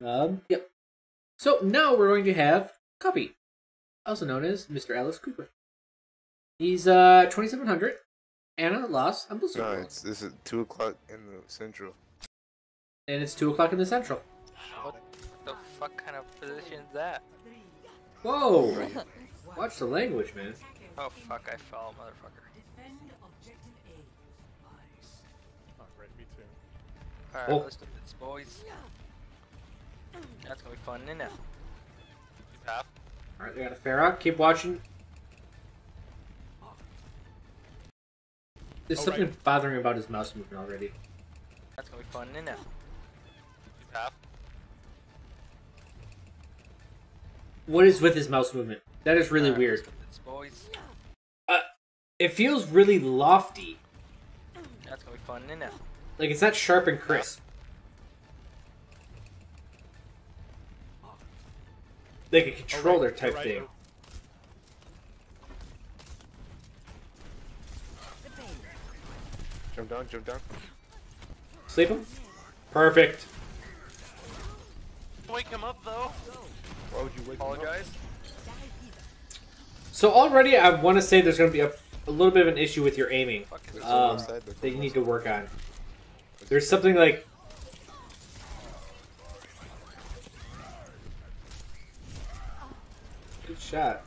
Yep. So now we're going to have Cubby, also known as Mr. Alice Cooper. He's 2700 and a loss on Blizzard. No, this is 2 o'clock in the central. And it's 2 o'clock in the central. What the fuck kind of position is that? Whoa! Watch the language, man. Oh fuck, I fell, motherfucker. Alright, me too. Alright, Oh. let's do this, boys. That's gonna be fun, isn't it? Half. Alright, they got a Pharah. Keep watching. There's something bothering about his mouse movement already. That's gonna be fun, isn't it? Half. What is with his mouse movement? That is really weird. Let's do this, boys. It feels really lofty. That's gonna be fun, isn't it? Like it's not sharp and crisp. Like a controller type thing. Jump down, jump down. Sleep him? Perfect. Wake him up though. Why would you wake him up? Apologize. So already I want to say there's going to be a little bit of an issue with your aiming that you need to work on. There's something like... Good shot.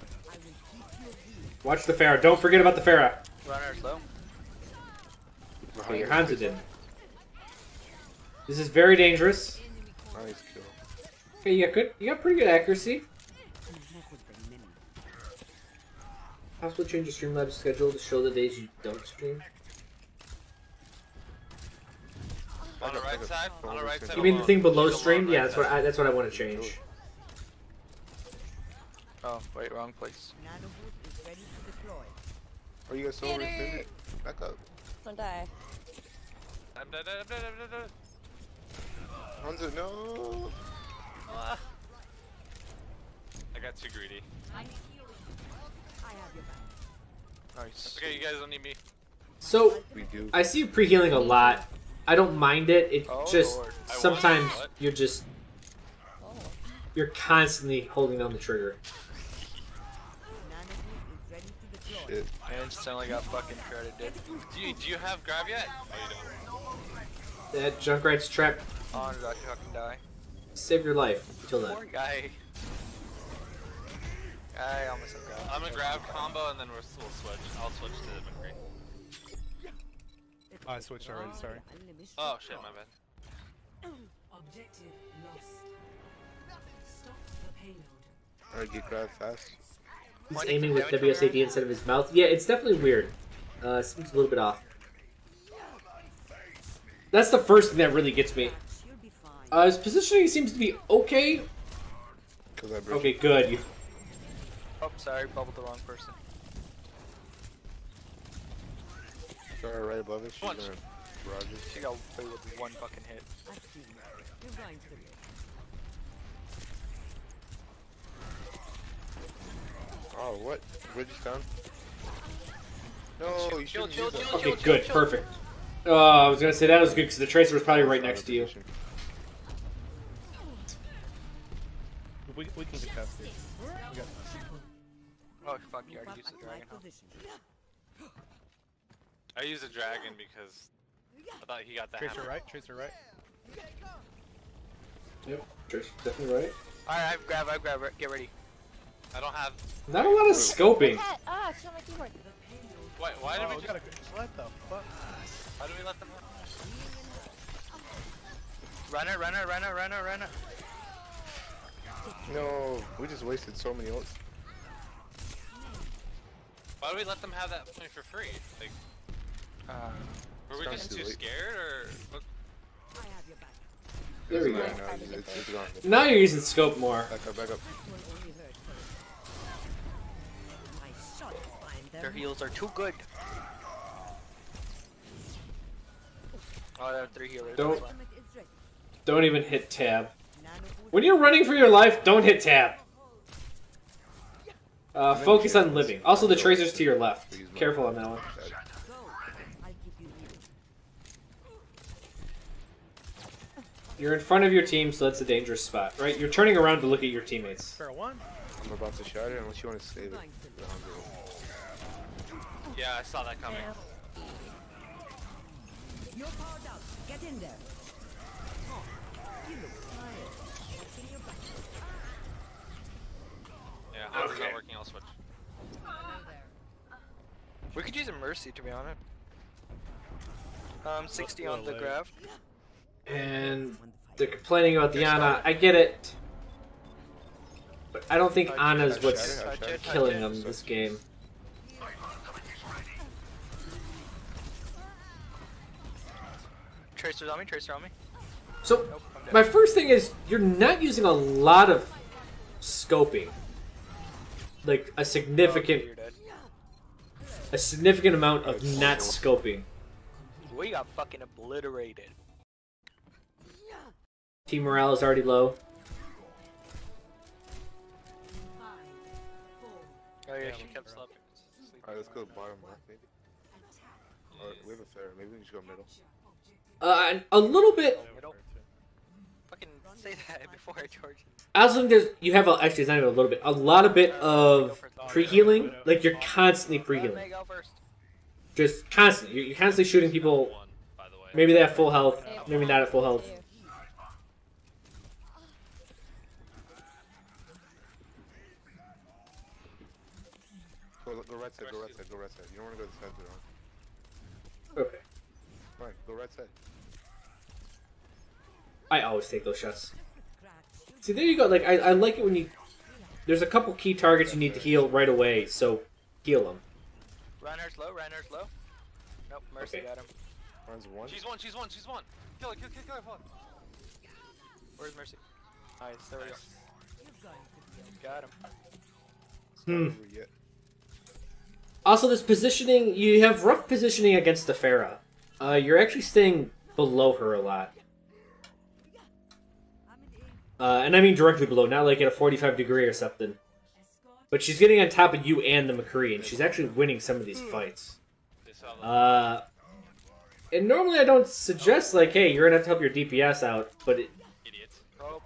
Watch the Pharah. Don't forget about the Pharah. Runner's low. Oh, your Hanzo didn't. This is very dangerous. Nice kill. Okay, you got pretty good accuracy. Possibly change your Streamlabs schedule to show the days you don't stream. On the right side. On the right side. You mean the thing below stream? Yeah, that's what I want to change. Oh, wait, wrong place. Oh, you got so overextended? Back up. Don't die. I'm dead, I'm dead, I'm dead. Hanzo, no! I got too greedy. Nice. Okay, you guys don't need me. So, We do. I see you pre-healing a lot. I don't mind it. It Oh, just Lord. sometimes What? you're constantly holding down the trigger. Shit. Man, suddenly got fucking shredded, dude. Do you have grab yet? Oh, you don't. That Junkrat's trap Oh, did I fucking die? saved your life until then. Poor guy. I almost got. I'm gonna grab combo and then we'll switch. I'll switch to the McCree. I switched already, sorry. Oh shit, my bad. Objective lost. Stop the payload. Alright, get grabbed fast. He's aiming with WSAD instead of his mouth. Yeah, it's definitely weird. Seems a little bit off. That's the first thing that really gets me. His positioning seems to be okay. Okay, good. You... Oh, sorry, bubbled the wrong person. Sorry, right above us. She's Punch. gonna barrage us. She got away with one fucking hit. Oh, what? Bridge is down. No, you Chill, shouldn't chill, use that. chill, Okay, good, perfect. I was gonna say that was good because the Tracer was probably right next to you. We can get past it. We got Oh, fuck, you already used the dragon, huh? I used a dragon because I thought he got the Tracer hammer. right, Tracer right. Yep, Tracer's definitely right. Alright, I grab, get ready. I don't have. Not a lot of scoping. Ah, it's on my keyboard. Why did we Oh, just? gotta, what the fuck? Why did we let them? Runner. No, we just wasted so many ults. Why did we let them have that point for free? Like, were we It's just too too late. sure, or what? There we go. No, it's gone. Now you're using scope more. Back up, back up. Their heals are too good. Oh, there are 3 healers. Don't- that's why. Don't even hit tab. When you're running for your life, don't hit tab. Focus on living. Also, the Tracer's to your left. Careful on that one. You're in front of your team, so that's a dangerous spot, right? You're turning around to look at your teammates. Fair one. I'm about to shatter unless you want to save it. Yeah, I saw that coming. You're powered up. Get in there. Oh, you look tired. Watching your back. Yeah, Hanzo's not working, I'll switch. We could use a mercy to be honest. 60 on the Well, grab. And they're complaining about the Ana. I get it. But I don't think Ana's what's killing them this game. Tracer's on me, Tracer on me. So, Nope, I'm dead. my first thing is, you're not using a lot of scoping. Like, a significant You're dead. amount of not scoping. We got fucking obliterated. Team morale is already low. Oh yeah, she kept sleeping. Alright, let's go bottom left maybe. Or we have a fair. Maybe we can just go middle. A little bit. Middle. Fucking say that before I charge you. I also think actually, it's not even a little bit. A lot of bit of pre-healing. Like, you're constantly pre-healing. May go first. Just constantly. You're constantly shooting people. One, by the way. Maybe they have full health. Maybe not at full health. Go right side, go right side, go right side. You don't want to go this side, though. Okay. Fine, go right side. I always take those shots. See, there you go. Like, I like it when you... There's a couple key targets you need to heal right away, so heal them. Reinhardt's low, Reinhardt's low. Nope, Mercy Okay. got him. Mine's one. She's one, she's one, she's one. Kill her, kill her, kill her, kill her. Where's Mercy? Nice, there we go. Got him. It's not over yet. Also, this positioning... You have rough positioning against the Pharah. You're actually staying below her a lot. And I mean directly below, not like at a 45 degree or something. But she's getting on top of you and the McCree, and she's actually winning some of these fights. They saw them. And normally I don't suggest, like, hey, you're gonna have to help your DPS out, but Idiots. Oh,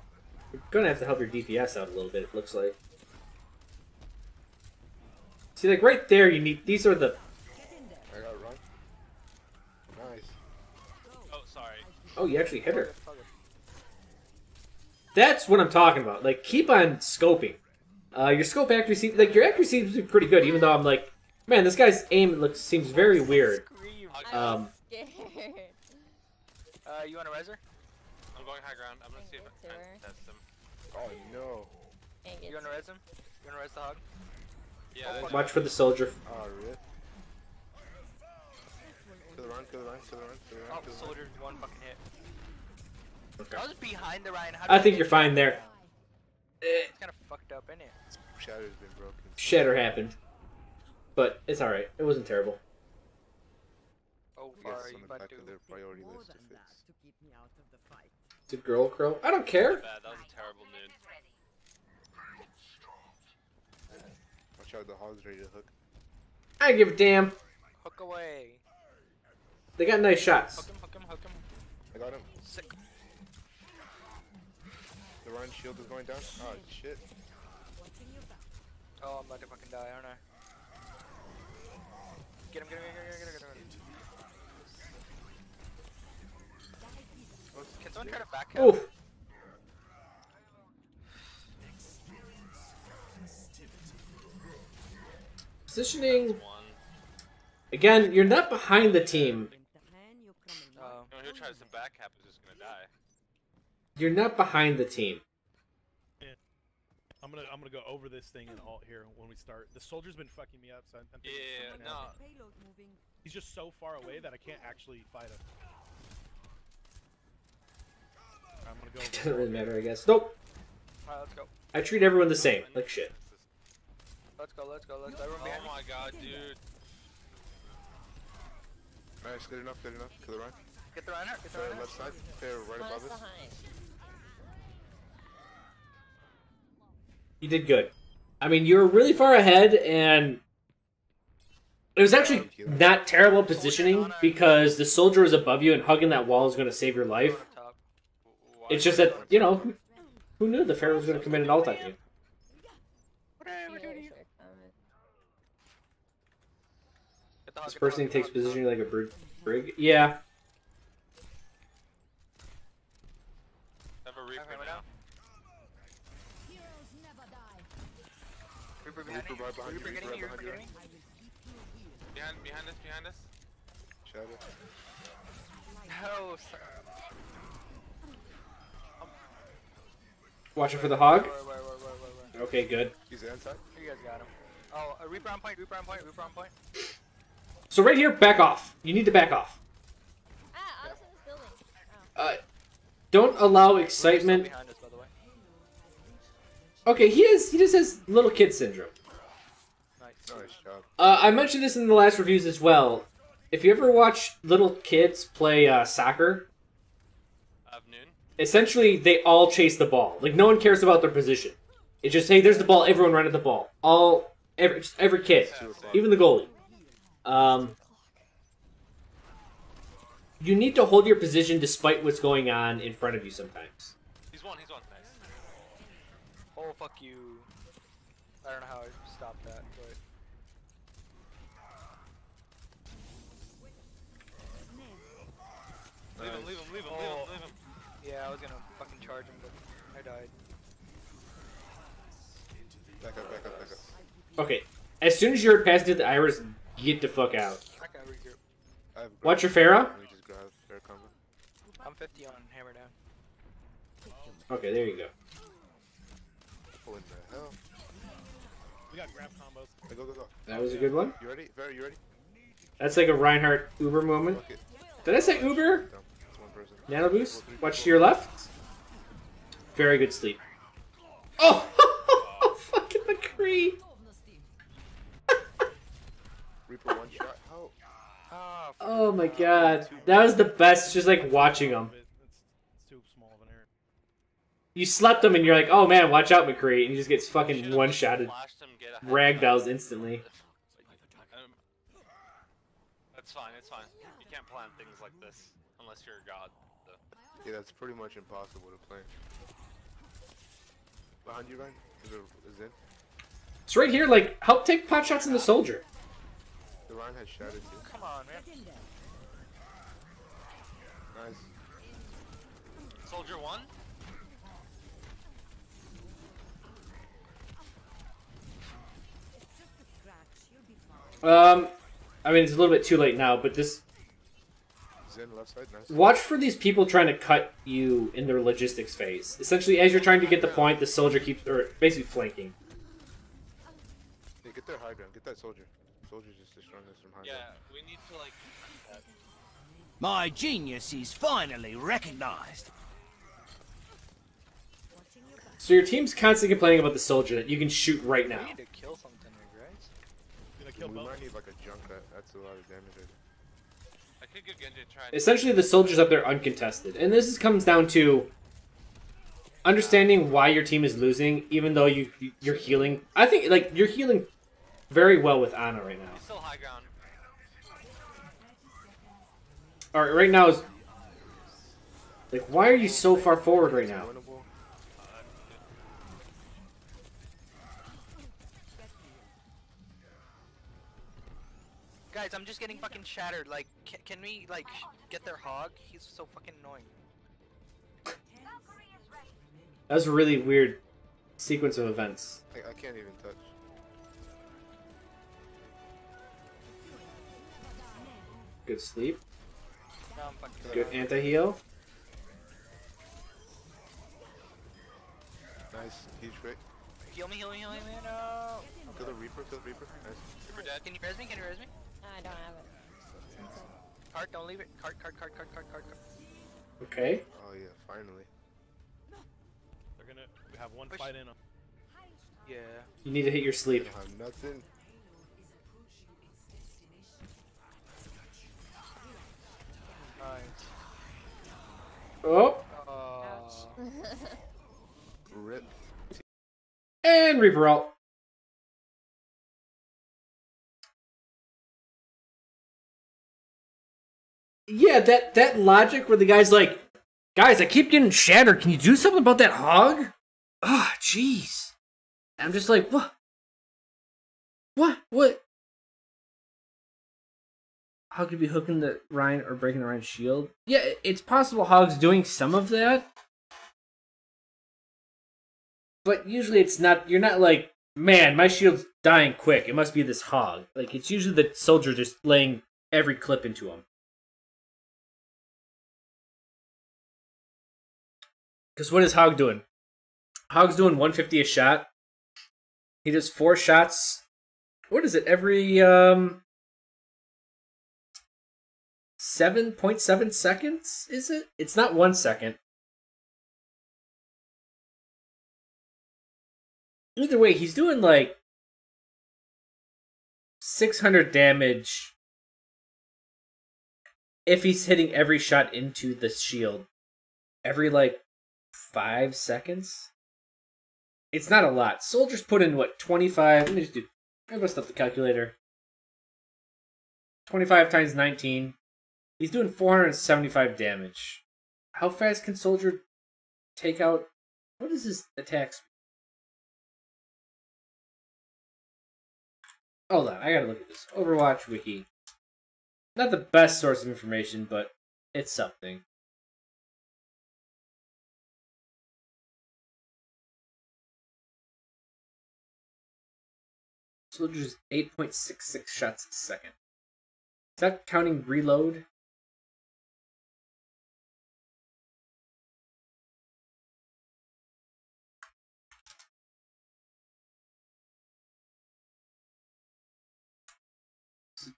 you're gonna have to help your DPS out a little bit, it looks like. See, like, right there, you need... These are the... I got run. Nice. Oh, sorry. Oh, you actually hit her. fuck it. That's what I'm talking about. Like, keep on scoping. Your scope accuracy... Like, your accuracy seems to be pretty good, even though I'm like... Man, this guy's aim seems very weird. Scream. Um... Scared. You want a reser? I'm going high ground. I'm gonna see if I Give can it to test him. Oh no. Can't get You wanna res him? You wanna res the hog? Yeah, Watch for the soldier. Oh, really? Kill the run, kill the run, kill the run, kill the run, Oh, kill the run. soldier, one fucking hit. Okay. I was behind the Ryan. I think you're fine there. It's kind of fucked up, isn't it? Shatter's been broken. Shatter happened. But it's alright. It wasn't terrible. Oh, I far guess are on you the about back to? of their priority More list than to that fix. to keep me out of the fight. It's a girl crow. I don't care. bad. That was a terrible nude. Watch out, the hog's ready to hook. I give a damn. Hook away. They got nice shots. Hook him, hook him, hook him. I got him. Sick. The run shield is going down. Oh shit. Oh, I'm about to fucking die, aren't I? Get him, get him, get him, get him, get him. Can someone try to back him? Oof. Positioning. One. Again, you're not behind the team. Oh, You know, who tries to back cap is just gonna die. You're not behind the team. I'm gonna go over this thing and alt here when we start. The soldier's been fucking me up, so I'm thinking Yeah, someone no. else. He's just so far away that I can't actually fight him. I'm gonna go. Doesn't really matter, I guess. Nope. alright, let's go. I treat everyone the same. Like shit. Let's go, let's go, let's go. Everyone behind Oh me. my god, dude. Nice, good enough, good enough. Kill the run. Get the runner, get the Fair runner. left side. Fair right One above is us. behind. You did good. I mean, you were really far ahead, and it was actually not terrible positioning because the soldier was above you, and hugging that wall is going to save your life. Top. Why It's just that, you know, who knew the Pharaoh was going to commit an ult on you? This person takes position like a brig. Yeah. Have a Reaper now. Reaper behind Reaper right behind you, Reaper getting Reaper me, right Reaper behind getting me. Behind us. Shadow. Oh, sorry. Watching for the hog. Where. Okay, good. He's inside. You guys got him. Oh, a Reaper on point, Reaper on point. So right here, back off. You need to back off. Ah, I was in this building. Don't allow Reaper's still excitement. behind us, by the way. Okay, he just has little kid syndrome. Nice. Nice job. I mentioned this in the last reviews as well. If you ever watch little kids play soccer, Of noon. essentially they all chase the ball. Like no one cares about their position. It's just, hey, there's the ball. Everyone run at the ball. Every kid, even the goalie. You need to hold your position despite what's going on in front of you sometimes. He's one. Nice. Oh, fuck you. I don't know how I stopped that, but... Leave him. Yeah, I was gonna fucking charge him, but I died. Back up. Okay, as soon as you're past the Iris, get the fuck out. I got regroup. I have Watch your Pharaoh. We just grab fair combo. I'm 50 on hammer down. Okay, there you go. Oh, in the hell? We got grab combos. Hey, go. That was a good one. You ready? Fair, you ready? That's like a Reinhardt Uber moment. Fuck it. Did I say Uber? No, it's one person. Nano boost. Watch to your left. Very good sleep. Oh, fucking McCree. Reaper one shot. How? Ah, Oh my god, that was the best. Just like watching him. It's too small of an area. You slept him, and you're like, "Oh man, watch out, McCree!" And he just gets fucking one-shotted, Flashed him, get a ragdolls instantly. It's fine. You can't plan things like this unless you're a god. So. Yeah, that's pretty much impossible to play. Behind you, Ryan? Is in? It's right here. Like, help take pot shots in the soldier. The Ryan has shattered too. come on, man. Nice. Soldier 1. I mean, it's a little bit too late now, but this. Zen left side, nice. Watch for these people trying to cut you in their logistics phase. Essentially, as you're trying to get the point, the soldier keeps, or basically flanking. Yeah, get their high ground. Get that soldier. Soldier's just destroying us from high Yeah, ground. we need to like. My genius is finally recognized. So your team's constantly complaining about the soldier that you can shoot right now. We need to kill something, right? Gonna kill We both. might need like a junk that's a lot of damage. I think. I could get Genji to try. Essentially, the soldier's up there uncontested, and this comes down to understanding why your team is losing, even though you're healing. I think like you're healing very well with Ana right now. He's still high ground. All right, right now is like, why are you so far forward right now? Winnable. Guys, I'm just getting fucking shattered. Like, can we, like, get their hog? He's so fucking annoying. That was a really weird sequence of events. I can't even touch. Good sleep. No, I'm fucking Good anti-heal. Nice. Huge break. Heal me, no! Kill the Reaper. Nice. Reaper dead. Can you res me? I don't have it. Cart, don't leave it. Cart. Okay. Oh yeah, finally. They're gonna have one Push. fight in them. Yeah. You need to hit your I sleep. don't have nothing. Nice. Oh, Rip. and Reaper ult. Yeah, that logic where the guy's like, Guys, I keep getting shattered. Can you do something about that hog? Ah, jeez. I'm just like, what? What? Hog could be hooking the Ryan or breaking the Ryan's shield. Yeah, it's possible Hog's doing some of that. But usually it's not, you're not like, man, my shield's dying quick. It must be this Hog. Like, it's usually the soldier just laying every clip into him. Because what is Hog doing? Hog's doing 150 a shot. He does 4 shots. What is it? Every 7.7 seconds, is it? It's not 1 second. Either way, he's doing like 600 damage if he's hitting every shot into the shield. Every like 5 seconds? It's not a lot. Soldiers put in what, 25? Let me just do, I bust up the calculator. 25 times 19. He's doing 475 damage. How fast can Soldier take out? What is his attack speed? Hold on, I gotta look at this. Overwatch Wiki. Not the best source of information, but it's something. Soldier's 8.66 shots a second. Is that counting reload?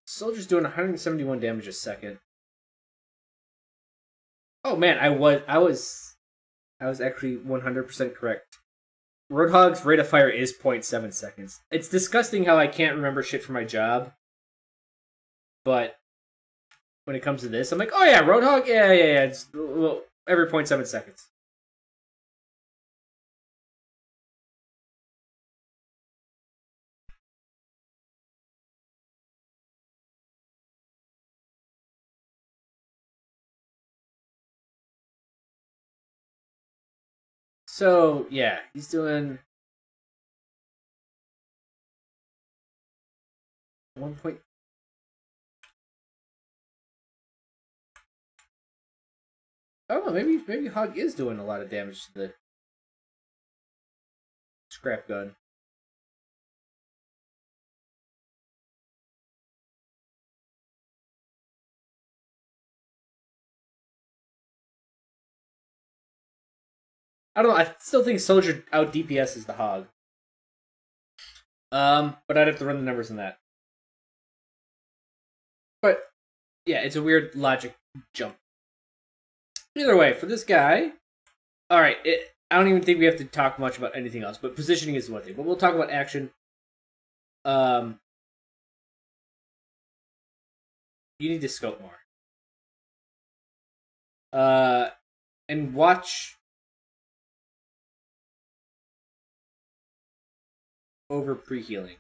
Soldier's doing 171 damage a second. Oh man, I was actually 100% correct. Roadhog's rate of fire is 0.7 seconds. It's disgusting how I can't remember shit for my job. But when it comes to this, I'm like, oh yeah, Roadhog, yeah. It's well, every 0.7 seconds. So, yeah, he's doing 1 point. Oh, maybe Hog is doing a lot of damage to the scrap gun. I don't know. I still think Soldier out DPS is the Hog. But I'd have to run the numbers on that. But yeah, it's a weird logic jump. Either way, for this guy, all right. I don't even think we have to talk much about anything else. But positioning is one thing. But we'll talk about action. You need to scope more. And watch over pre-healing.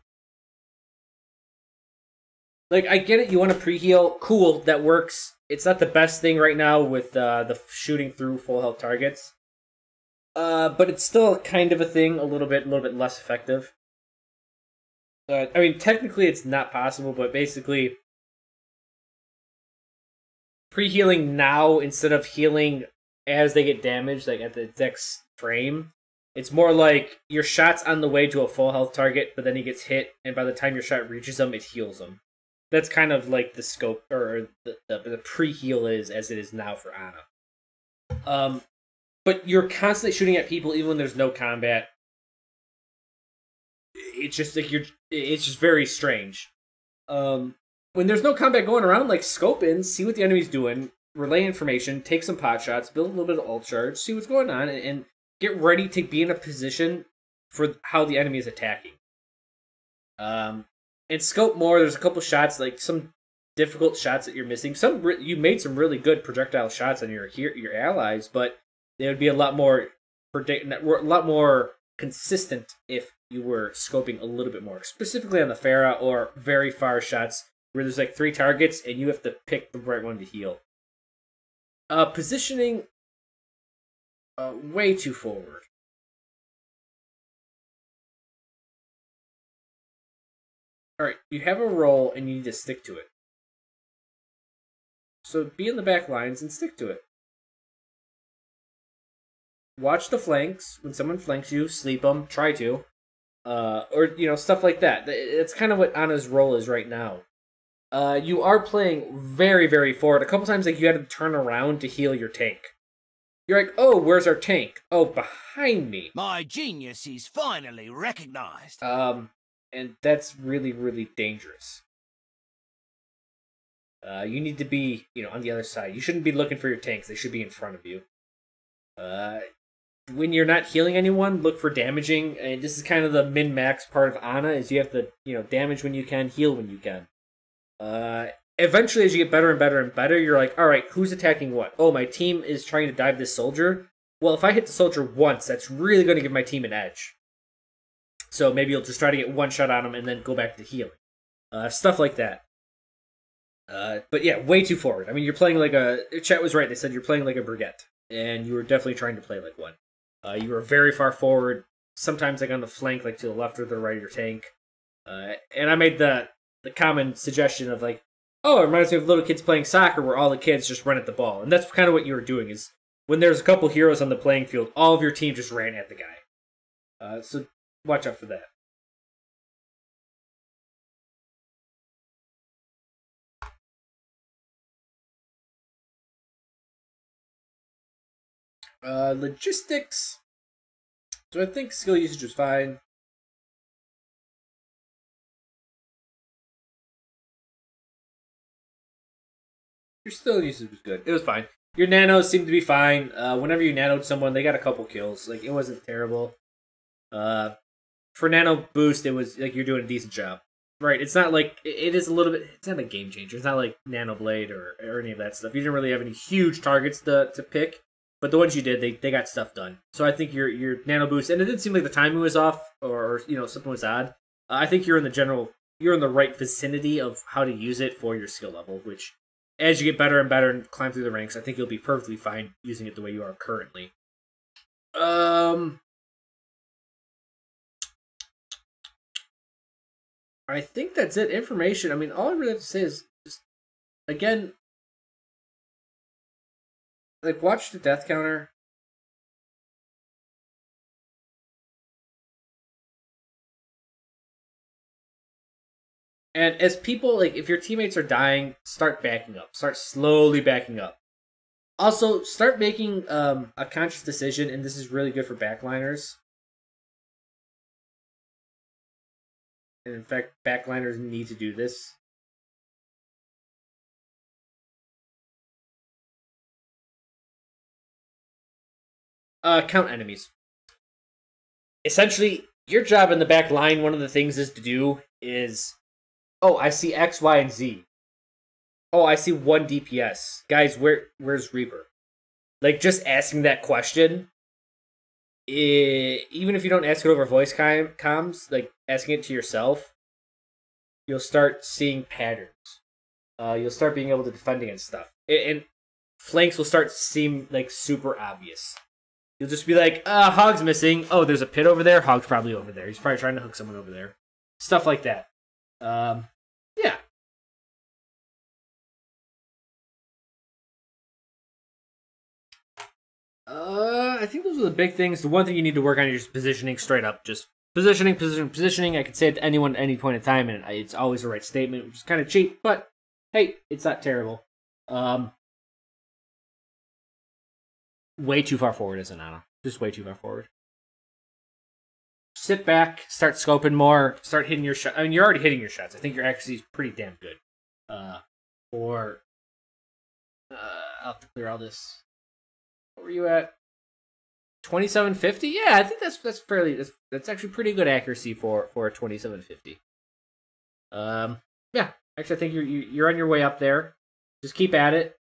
Like, I get it, you want to pre-heal. Cool, that works. It's not the best thing right now with the shooting through full health targets. But it's still kind of a thing, a little bit less effective. I mean, technically it's not possible, but basically pre-healing now instead of healing as they get damaged, like at the next frame. It's more like your shot's on the way to a full health target, but then he gets hit, and by the time your shot reaches him, it heals him. That's kind of like the scope, or the pre-heal is, as it is now for Ana. But you're constantly shooting at people even when there's no combat. It's just like it's just very strange. When there's no combat going around, like scope in, see what the enemy's doing, relay information, take some pot shots, build a little bit of ult charge, see what's going on, and get ready to be in a position for how the enemy is attacking. And scope more. There's a couple shots, like some difficult shots that you're missing. You made some really good projectile shots on your allies, but they would be a lot more consistent if you were scoping a little bit more, specifically on the Pharah or very far shots where there's like 3 targets and you have to pick the right one to heal. Positioning way too forward. Alright, you have a role and you need to stick to it. So be in the back lines and stick to it. Watch the flanks. When someone flanks you, sleep them. Try to. Or, stuff like that. It's kind of what Ana's role is right now. You are playing very, very forward. A couple times, you had to turn around to heal your tank. You're like, oh, where's our tank? Oh, behind me. My genius is finally recognized. And that's really, really dangerous. You need to be, on the other side. You shouldn't be looking for your tanks. They should be in front of you. When you're not healing anyone, look for damaging. And this is kind of the min-max part of Ana, is you have to, damage when you can, heal when you can. Eventually, as you get better and better and better, you're like, alright, who's attacking what? Oh, my team is trying to dive this soldier. Well, if I hit the soldier once, that's really going to give my team an edge. So maybe you'll just try to get one shot on him and then go back to healing. Stuff like that. But yeah, way too forward. I mean, you're playing like a... Chat was right, they said you're playing like a Brigitte. And you were definitely trying to play like one. You were very far forward, sometimes on the flank, to the left or the right of your tank. And I made the common suggestion of oh, it reminds me of little kids playing soccer where all the kids just run at the ball. And that's kind of what you were doing, is when there's a couple heroes on the playing field, all of your team just ran at the guy. So watch out for that. Logistics. So I think skill usage was fine. Your skill usage was good. It was fine. Your nanos seemed to be fine. Whenever you nanoed someone, they got a couple kills. It wasn't terrible. For nano boost, it was you're doing a decent job. Right, it's not it is a little bit, it's not a game changer. It's not like Nano Blade or any of that stuff. You didn't really have any huge targets to pick. But the ones you did, they got stuff done. So I think your nano boost, and it didn't seem like the timing was off or something was odd. I think you're in the right vicinity of how to use it for your skill level. Which, as you get better and better and climb through the ranks, I think you'll be perfectly fine using it the way you are currently. I think that's it. Information. I mean, all I really have to say is just again. Watch the death counter. And as people, if your teammates are dying, start backing up. Start slowly backing up. Also, start making a conscious decision, and this is really good for backliners. And in fact, backliners need to do this. Count enemies. Essentially, your job in the back line, one of the things is, oh, I see X, Y, and Z. Oh, I see 1 DPS. Guys, where's Reaper? Just asking that question, even if you don't ask it over voice comms, asking it to yourself, you'll start seeing patterns. You'll start being able to defend against stuff. And flanks will start to seem, super obvious. You'll just be like, Hog's missing. Oh, there's a pit over there. Hog's probably over there. He's probably trying to hook someone over there. Stuff like that. Yeah. I think those are the big things. The one thing you need to work on is just positioning straight up. Just positioning. I could say it to anyone at any point in time, and it's always the right statement, which is kind of cheap, but hey, it's not terrible. Way too far forward as an Ana. Just way too far forward. Sit back, start scoping more, start hitting your shot. I mean, you're already hitting your shots. I think your accuracy is pretty damn good. I'll have to clear all this. What were you at? 2750? Yeah, I think that's actually pretty good accuracy for a 2750. Yeah, actually, I think you're on your way up there. Just keep at it.